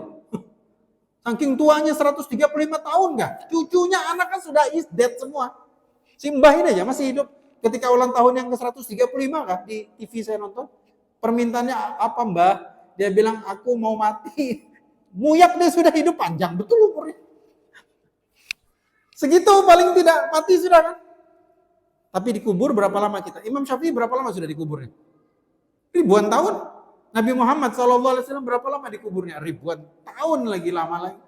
[SPEAKER 1] Saking tuanya 135 tahun enggak? Cucunya anaknya sudah is dead semua. Si Mbah ini aja masih hidup. Ketika ulang tahun yang ke-135 kah di TV saya nonton. Permintaannya apa Mbah? Dia bilang aku mau mati. Muyak dia sudah hidup panjang. Betul umurnya. Segitu paling tidak mati sudah kan? Tapi dikubur berapa lama kita? Imam Syafi'i berapa lama sudah dikuburnya? Ribuan tahun. Nabi Muhammad SAW berapa lama dikuburnya? Ribuan tahun lagi, lama lagi.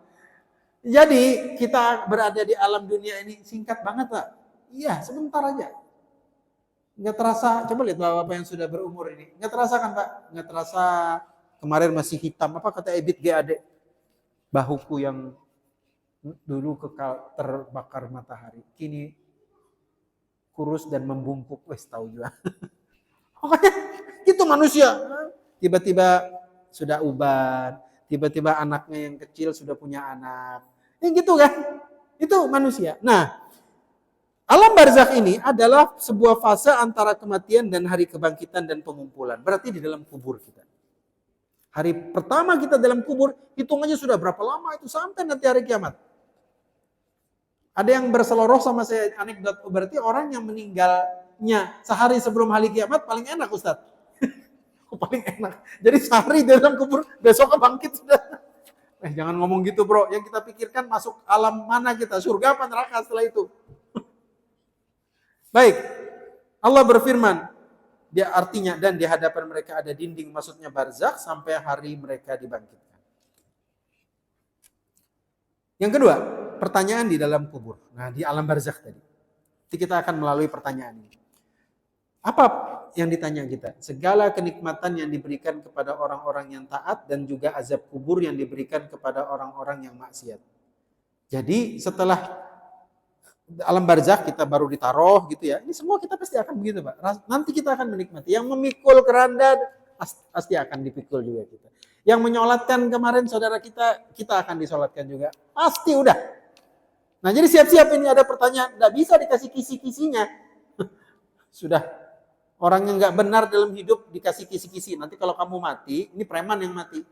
[SPEAKER 1] Jadi kita berada di alam dunia ini singkat banget Pak. Iya sebentar aja. Nggak terasa, coba lihat bapak-bapak yang sudah berumur ini. Nggak terasa kan Pak? Nggak terasa kemarin masih hitam. Apa kata Ebit GAD? Bahuku yang dulu kekal terbakar matahari. Kini kurus dan membungkuk, wes tahu juga. Pokoknya itu manusia. Tiba-tiba sudah uban, tiba-tiba anaknya yang kecil sudah punya anak. Gitu kan? Itu manusia. Nah, alam barzakh ini adalah sebuah fase antara kematian dan hari kebangkitan dan pengumpulan. Berarti di dalam kubur kita. Hari pertama kita dalam kubur, hitungannya sudah berapa lama itu sampai nanti hari kiamat. Ada yang berseloroh sama saya anekdot, berarti orang yang meninggalnya sehari sebelum hari kiamat paling enak Ustaz. Paling enak. Jadi sehari di dalam kubur, besok bangkit sudah. Jangan ngomong gitu bro, yang kita pikirkan masuk alam mana kita, surga apa neraka setelah itu. Baik, Allah berfirman, Dia artinya dan di hadapan mereka ada dinding, maksudnya barzakh sampai hari mereka dibangkitkan. Yang kedua, pertanyaan di dalam kubur. Nah, di alam barzakh tadi. Nanti kita akan melalui pertanyaan ini. Apa yang ditanya kita? Segala kenikmatan yang diberikan kepada orang-orang yang taat dan juga azab kubur yang diberikan kepada orang-orang yang maksiat. Jadi setelah alam barzakh kita baru ditaruh gitu ya. Ini semua kita pasti akan begitu, Pak. Nanti kita akan menikmati. Yang memikul keranda pasti akan dipikul juga kita. Yang menyolatkan kemarin saudara kita akan disolatkan juga. Pasti udah. Nah, jadi siap-siap ini ada pertanyaan. Nggak bisa dikasih kisi-kisinya. Sudah. Orang yang nggak benar dalam hidup dikasih kisi-kisi. Nanti kalau kamu mati, ini preman yang mati.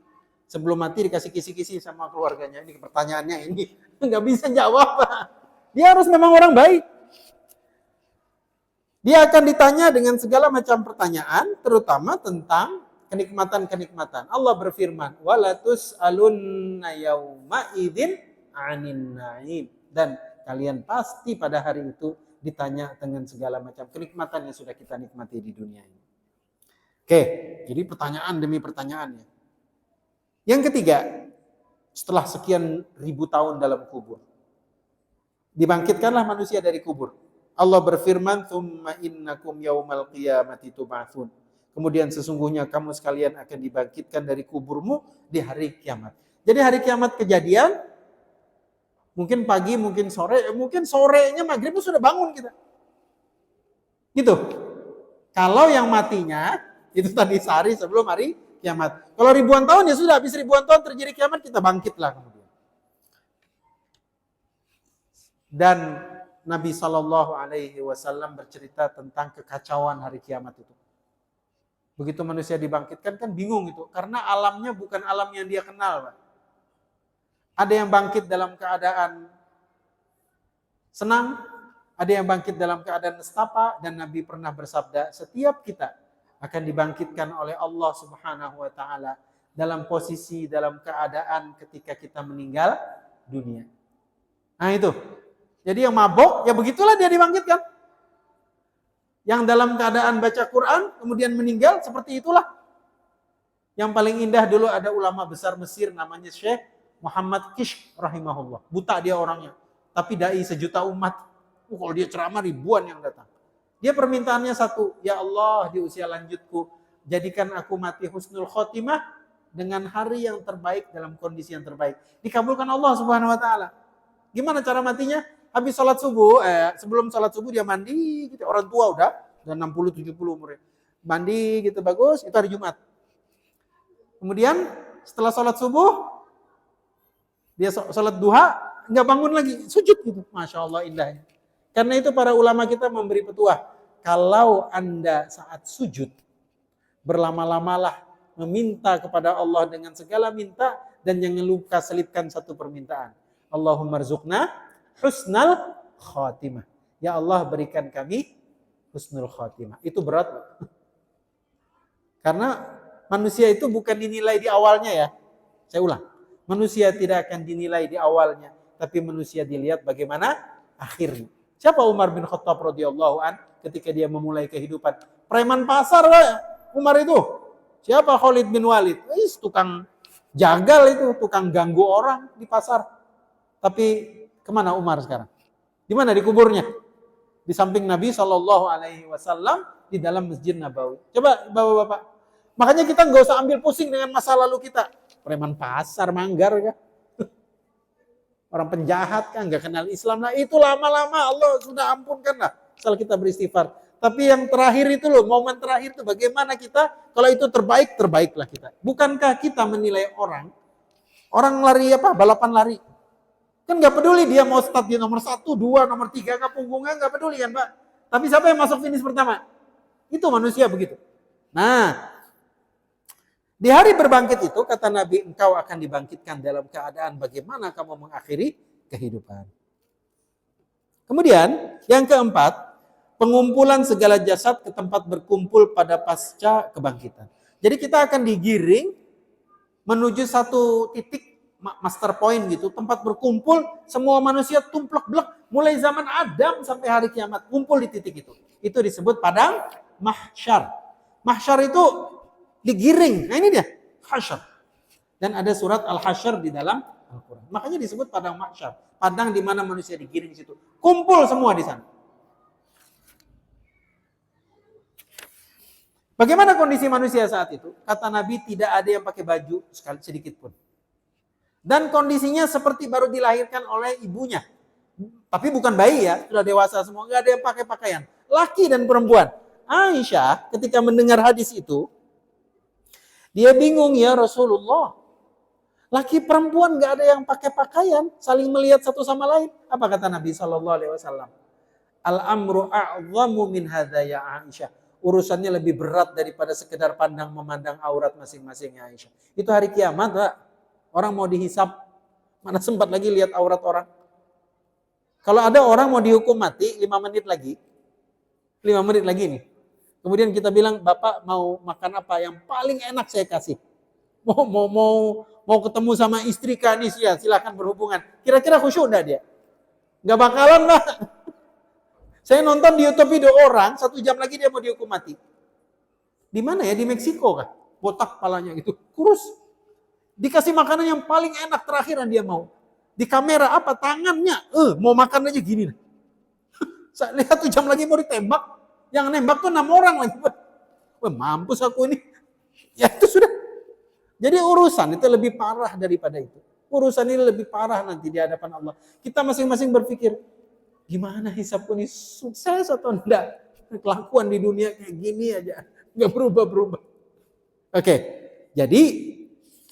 [SPEAKER 1] Sebelum mati dikasih kisi-kisi sama keluarganya. Ini pertanyaannya ini. Nggak bisa jawab, Pak. Dia harus memang orang baik. Dia akan ditanya dengan segala macam pertanyaan, terutama tentang kenikmatan-kenikmatan. Allah berfirman, "Walatus alunna yauma idzin 'anin na'im." Dan kalian pasti pada hari itu ditanya dengan segala macam kenikmatan yang sudah kita nikmati di dunia ini. Oke, jadi pertanyaan demi pertanyaannya. Yang ketiga, setelah sekian ribu tahun dalam kubur, dibangkitkanlah manusia dari kubur. Allah berfirman, "Tsumma innakum yaumal qiyamati tub'atsun." Kemudian sesungguhnya kamu sekalian akan dibangkitkan dari kuburmu di hari kiamat. Jadi hari kiamat kejadian, mungkin pagi, mungkin sore, mungkin sorenya maghrib sudah bangun kita. Gitu. Kalau yang matinya, itu tadi sehari sebelum hari kiamat. Kalau ribuan tahun ya sudah, habis ribuan tahun terjadi kiamat, kita bangkitlah kemudian. Dan Nabi SAW bercerita tentang kekacauan hari kiamat itu. Begitu manusia dibangkitkan kan bingung itu. Karena alamnya bukan alam yang dia kenal, Pak. Ada yang bangkit dalam keadaan senang, ada yang bangkit dalam keadaan nestapa, dan Nabi pernah bersabda, setiap kita akan dibangkitkan oleh Allah Subhanahu wa taala dalam posisi, dalam keadaan ketika kita meninggal dunia. Nah itu. Jadi yang mabok, ya begitulah dia dibangkitkan. Yang dalam keadaan baca Quran, kemudian meninggal, seperti itulah. Yang paling indah dulu ada ulama besar Mesir, namanya Syekh Muhammad Kishk rahimahullah. Buta dia orangnya, tapi dai sejuta umat. Kalau dia ceramah ribuan yang datang. Dia permintaannya satu, ya Allah di usia lanjutku, jadikan aku mati husnul khotimah dengan hari yang terbaik dalam kondisi yang terbaik. Dikabulkan Allah Subhanahu wa taala. Gimana cara matinya? Habis sholat subuh, sebelum sholat subuh dia mandi, gitu. Orang tua udah 60-70 umurnya. Mandi gitu bagus, itu hari Jumat. Kemudian setelah sholat subuh, dia sholat duha, nggak bangun lagi, sujud gitu. Masya Allah indahnya. Karena itu para ulama kita memberi petuah. Kalau Anda saat sujud, berlama-lamalah meminta kepada Allah dengan segala minta, dan jangan lupa selipkan satu permintaan. Allahumma rzuqna husnal khatimah. Ya Allah berikan kami husnul khatimah. Itu berat. Karena manusia itu bukan dinilai di awalnya ya. Saya ulang. Manusia tidak akan dinilai di awalnya. Tapi manusia dilihat bagaimana akhirnya. Siapa Umar bin Khattab radhiyallahu an ketika dia memulai kehidupan? Preman pasar lah Umar itu. Siapa Khalid bin Walid? Tukang jagal itu. Tukang ganggu orang di pasar. Tapi kemana Umar sekarang? Di mana dikuburnya? Di samping Nabi SAW di dalam Masjid Nabawi. Coba bapak-bapak. Makanya kita nggak usah ambil pusing dengan masa lalu kita. Preman pasar, manggar kan? Orang penjahat kan, nggak kenal Islam lah. Itu lama-lama Allah sudah ampunkan lah. Asal kita beristighfar. Tapi yang terakhir itu loh, momen terakhir itu bagaimana kita, kalau itu terbaik, terbaiklah kita. Bukankah kita menilai orang lari apa? Balapan lari. Kan nggak peduli dia mau start di nomor 1, 2, nomor 3, ke punggungnya nggak peduli kan Pak. Tapi siapa yang masuk finish pertama? Itu manusia begitu. Nah, di hari berbangkit itu kata Nabi, engkau akan dibangkitkan dalam keadaan bagaimana kamu mengakhiri kehidupan. Kemudian yang keempat, pengumpulan segala jasad ke tempat berkumpul pada pasca kebangkitan. Jadi kita akan digiring menuju satu titik master point gitu, tempat berkumpul semua manusia tumplek-blek mulai zaman Adam sampai hari kiamat kumpul di titik itu. Itu disebut padang mahsyar. Mahsyar itu digiring. Nah ini dia, hasyar. Dan ada surat Al-Hasyr di dalam Al-Quran. Makanya disebut padang mahsyar. Padang di mana manusia digiring di situ. Kumpul semua di sana. Bagaimana kondisi manusia saat itu? Kata Nabi, tidak ada yang pakai baju sekali sedikit pun. Dan kondisinya seperti baru dilahirkan oleh ibunya. Tapi bukan bayi ya, sudah dewasa semua. Nggak ada yang pakai pakaian. Laki dan perempuan. Aisyah ketika mendengar hadis itu, dia bingung, ya Rasulullah. Laki perempuan nggak ada yang pakai pakaian, saling melihat satu sama lain. Apa kata Nabi SAW? Al-amru a'zamu min hadza ya Aisyah. Urusannya lebih berat daripada sekedar pandang memandang aurat masing-masing ya Aisyah. Itu hari kiamat, Pak. Orang mau dihisap, mana sempat lagi lihat aurat orang. Kalau ada orang mau dihukum mati 5 menit lagi. 5 menit lagi nih. Kemudian kita bilang, "Bapak mau makan apa yang paling enak saya kasih?" Mau ketemu sama istri Kanisia, silakan berhubungan. Kira-kira khusyuk enggak dia? Enggak bakalan, Pak. Saya nonton di YouTube video orang, 1 jam lagi dia mau dihukum mati. Di mana ya? Di Meksiko kah? Botak kepalanya gitu, kurus. Dikasih makanan yang paling enak terakhir yang dia mau. Di kamera apa? Tangannya, mau makan aja gini. Saya lihat 1 jam lagi mau ditembak. Yang nembak tuh 6 orang lagi. Wah, mampus aku ini. Ya itu sudah. Jadi urusan itu lebih parah daripada itu. Urusan ini lebih parah nanti di hadapan Allah. Kita masing-masing berpikir, gimana hisabku ini sukses atau enggak? Kelakuan di dunia kayak gini aja, nggak berubah-berubah. Oke, jadi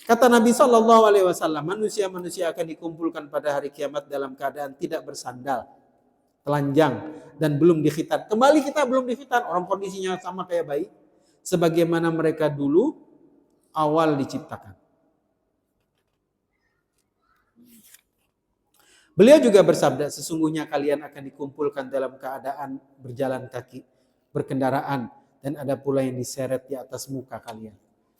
[SPEAKER 1] kata Nabi SAW, manusia-manusia akan dikumpulkan pada hari kiamat dalam keadaan tidak bersandal, telanjang, dan belum dikhitan. Kembali kita belum dikhitan, orang kondisinya sama kayak bayi, sebagaimana mereka dulu awal diciptakan. Beliau juga bersabda, sesungguhnya kalian akan dikumpulkan dalam keadaan berjalan kaki, berkendaraan, dan ada pula yang diseret di atas muka kalian.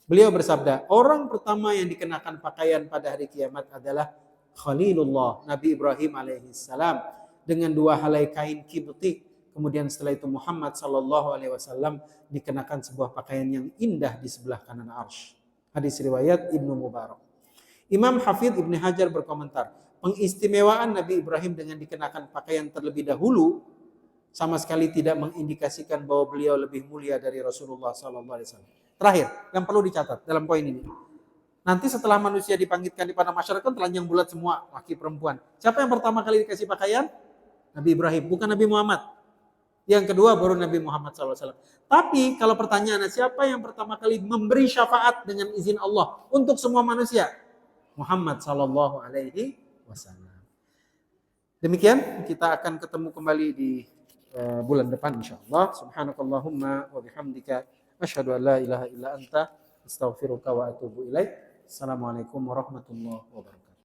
[SPEAKER 1] Beliau bersabda, orang pertama yang dikenakan pakaian pada hari kiamat adalah Khalilullah, Nabi Ibrahim alaihissalam, dengan 2 helai kain kibti. Kemudian setelah itu Muhammad SAW dikenakan sebuah pakaian yang indah di sebelah kanan arsy. Hadis riwayat Ibnu Mubarak. Imam Hafidh Ibnu Hajar berkomentar, pengistimewaan Nabi Ibrahim dengan dikenakan pakaian terlebih dahulu sama sekali tidak mengindikasikan bahwa beliau lebih mulia dari Rasulullah SAW. Terakhir, yang perlu dicatat dalam poin ini. Nanti setelah manusia dibangkitkan di padang mahsyar kan telanjang bulat semua, laki perempuan. Siapa yang pertama kali dikasih pakaian? Nabi Ibrahim, bukan Nabi Muhammad. Yang kedua baru Nabi Muhammad SAW. Tapi kalau pertanyaannya, siapa yang pertama kali memberi syafaat dengan izin Allah untuk semua manusia? Muhammad SAW. Demikian, kita akan ketemu kembali di bulan depan insyaallah. Subhanakallahumma wa bihamdika asyhadu an la ilaha illa anta astaghfiruka wa atubu ilaik. Assalamualaikum warahmatullahi wabarakatuh.